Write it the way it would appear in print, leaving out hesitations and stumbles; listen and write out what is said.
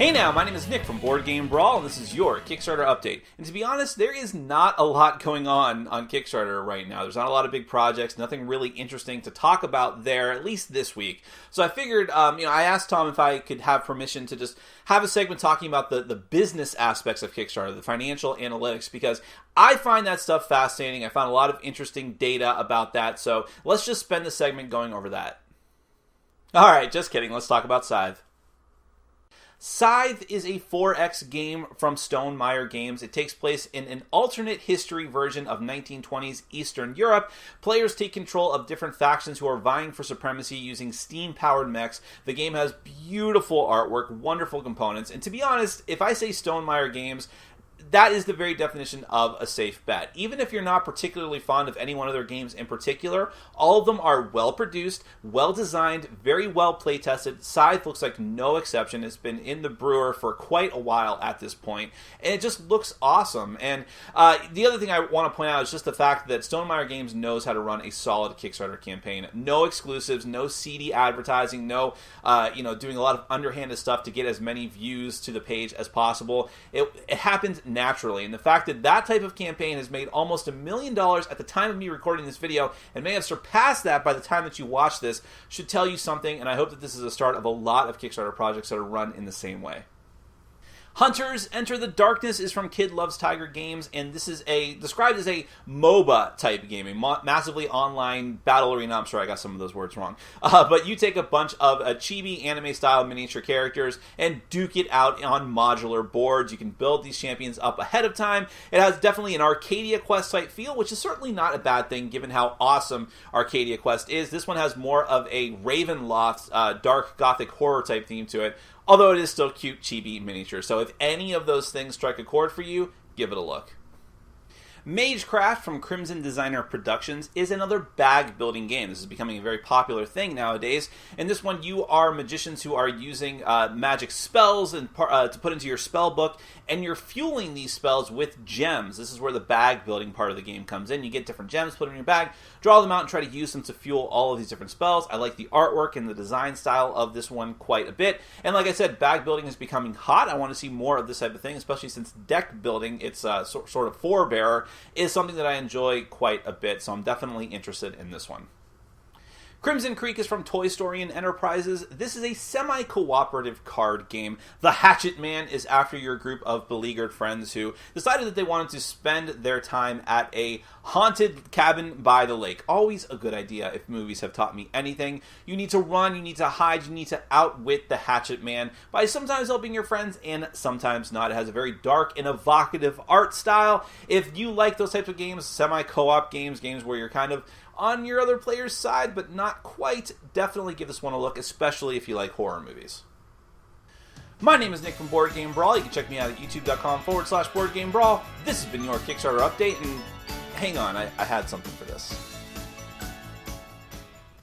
Hey now, my name is Nick from Board Game Brawl, and this is your Kickstarter update. And to be honest, there is not a lot going on Kickstarter right now. There's not a lot of big projects, nothing really interesting to talk about there, at least this week. So I figured, I asked Tom if I could have permission to just have a segment talking about the business aspects of Kickstarter, the financial analytics, because I find that stuff fascinating. I found a lot of interesting data about that, so let's just spend the segment going over that. Alright, just kidding. Let's talk about Scythe. Scythe is a 4X game from Stonemaier Games. It takes place in an alternate history version of 1920s Eastern Europe. Players take control of different factions who are vying for supremacy using steam-powered mechs. The game has beautiful artwork, wonderful components, and to be honest, if I say Stonemaier Games, that is the very definition of a safe bet. Even if you're not particularly fond of any one of their games in particular, all of them are well-produced, well-designed, very well play-tested. Scythe looks like no exception. It's been in the brewer for quite a while at this point, and it just looks awesome. And the other thing I want to point out is just the fact that Stonemaier Games knows how to run a solid Kickstarter campaign. No exclusives, no seedy advertising, no doing a lot of underhanded stuff to get as many views to the page as possible. It happened naturally, and the fact that that type of campaign has made almost $1 million at the time of me recording this video and may have surpassed that by the time that you watch this should tell you something, and I hope that this is the start of a lot of Kickstarter projects that are run in the same way. Hunters Enter the Darkness is from Kid Loves Tiger Games, and this is described as a MOBA type game, a massively online battle arena. I'm sure I got some of those words wrong. But you take a bunch of chibi anime-style miniature characters and duke it out on modular boards. You can build these champions up ahead of time. It has definitely an Arcadia Quest type feel, which is certainly not a bad thing given how awesome Arcadia Quest is. This one has more of a Ravenloft, dark gothic horror type theme to it, although it is still cute chibi miniature. So if any of those things strike a chord for you, give it a look. Magecraft from Crimson Designer Productions is another bag building game. This is becoming a very popular thing nowadays. In this one, you are magicians who are using magic spells and to put into your spell book, and you're fueling these spells with gems. This is where the bag building part of the game comes in. You get different gems, put them in your bag, draw them out, and try to use them to fuel all of these different spells. I like the artwork and the design style of this one quite a bit. And like I said, bag building is becoming hot. I want to see more of this type of thing, especially since deck building, its sort of forebearer, is something that I enjoy quite a bit, so I'm definitely interested in this one. Crimson Creek is from Toy Story and Enterprises. This is a semi-cooperative card game. The Hatchet Man is after your group of beleaguered friends who decided that they wanted to spend their time at a haunted cabin by the lake. Always a good idea if movies have taught me anything. You need to run, you need to hide, you need to outwit the Hatchet Man by sometimes helping your friends and sometimes not. It has a very dark and evocative art style. If you like those types of games, semi-co-op games where you're kind of on your other player's side, but not quite, definitely give this one a look, especially if you like horror movies. My name is Nick from Board Game Brawl. You can check me out at youtube.com/BoardGameBrawl. This has been your Kickstarter update, and hang on, I had something for this.